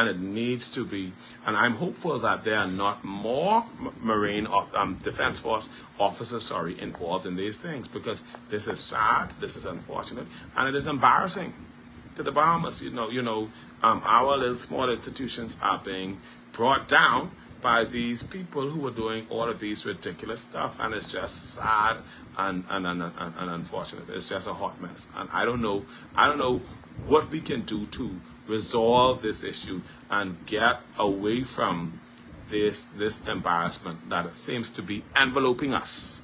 and it needs to be. And I'm hopeful that there are not more Marine Defense Force officers, involved in these things, because this is sad, this is unfortunate, and it is embarrassing to the Bahamas. Our little small institutions are being brought down by these people who are doing all of these ridiculous stuff, and it's just sad and unfortunate. It's just a hot mess, and I don't know what we can do to resolve this issue and get away from this embarrassment that seems to be enveloping us.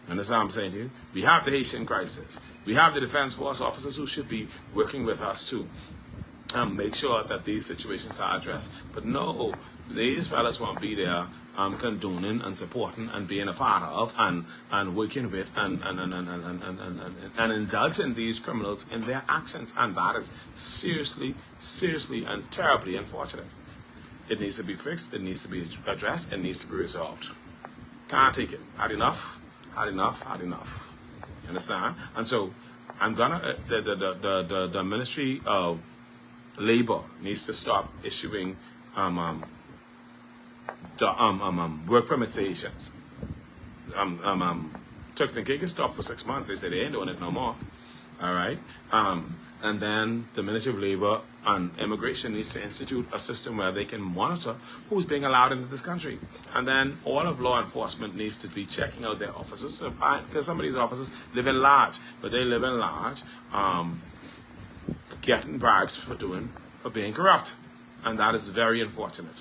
And that's what I'm saying to you. We have the Haitian crisis. We have the Defense Force officers who should be working with us too. Make sure that these situations are addressed. But no, these fellas won't be there condoning and supporting and being a part of and working with and indulging these criminals in their actions. And that is seriously and terribly unfortunate. It needs to be fixed, it needs to be addressed, it needs to be resolved. Can't take it. Had enough. You understand? And so I'm gonna the Ministry of Labor needs to stop issuing work permit agents. Turks and Caicos stopped for 6 months. They said they ain't doing it no more. All right. And then the Ministry of Labor and Immigration needs to institute a system where they can monitor who's being allowed into this country. And then all of law enforcement needs to be checking out their officers, because some of these officers live in large, but they live in large, getting bribes for being corrupt. And that is very unfortunate.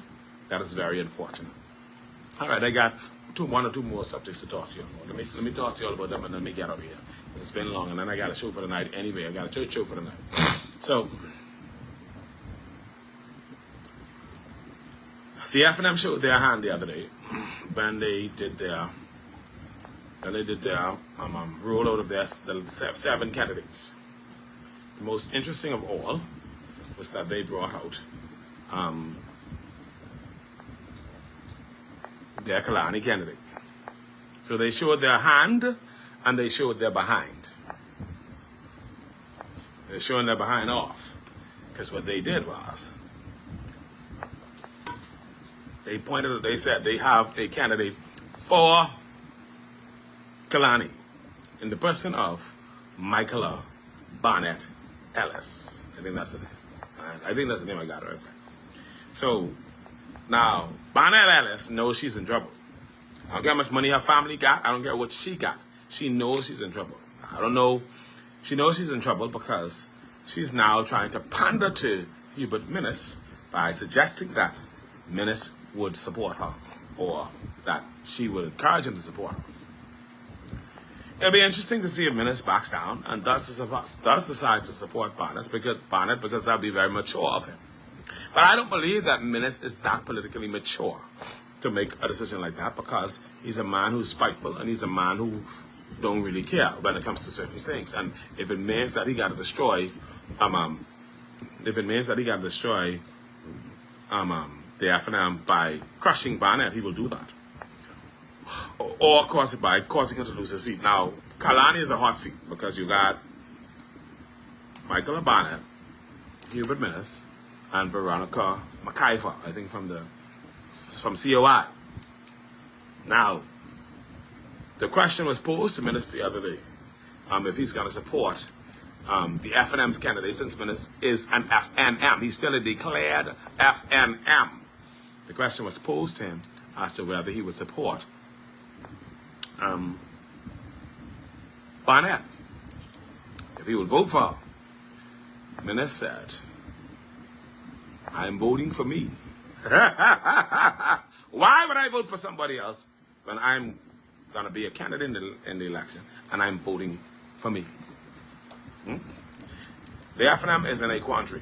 All right, I got one or two more subjects to talk to you about. Let me talk to you all about them, and then we get over here. It's been long, and then I got a show for the night anyway. I got a church show for the night. So, the F&M showed their hand the other day when they did their rollout of their 7 candidates. The most interesting of all was that they brought out their Kalani candidate. So they showed their hand and they showed their behind. They're showing their behind off. Because what they did was, they said they have a candidate for Kalani in the person of Michaela Barnett Ellis. I think that's the name I got right. So now Barnett Ellis knows she's in trouble. I don't care how much money her family got. I don't care what she got. She knows she's in trouble. I don't know. She knows she's in trouble because she's now trying to pander to Hubert Minnis by suggesting that Minnis would support her, or that she would encourage him to support her. It'll be interesting to see if Minnis backs down and does decide to support Barnett because that'll be very mature of him. But I don't believe that Minnis is that politically mature to make a decision like that, because he's a man who's spiteful and he's a man who don't really care when it comes to certain things. And if it means that he got to destroy, the F&M by crushing Barnett, he will do that. Or by causing him to lose his seat. Now, Kalani is a hot seat because you got Michael Barnett, Hubert Minnis, and Veronica McIver, I think from COI. Now, the question was posed to Minnis the other day, if he's going to support the F&M's candidate, since Minnis is an FNM. He's still a declared FNM. The question was posed to him as to whether he would support Barnett, if he would vote for her. Minnis said, I'm voting for me. Why would I vote for somebody else when I'm going to be a candidate in the election and I'm voting for me? The F&M is in a quandary.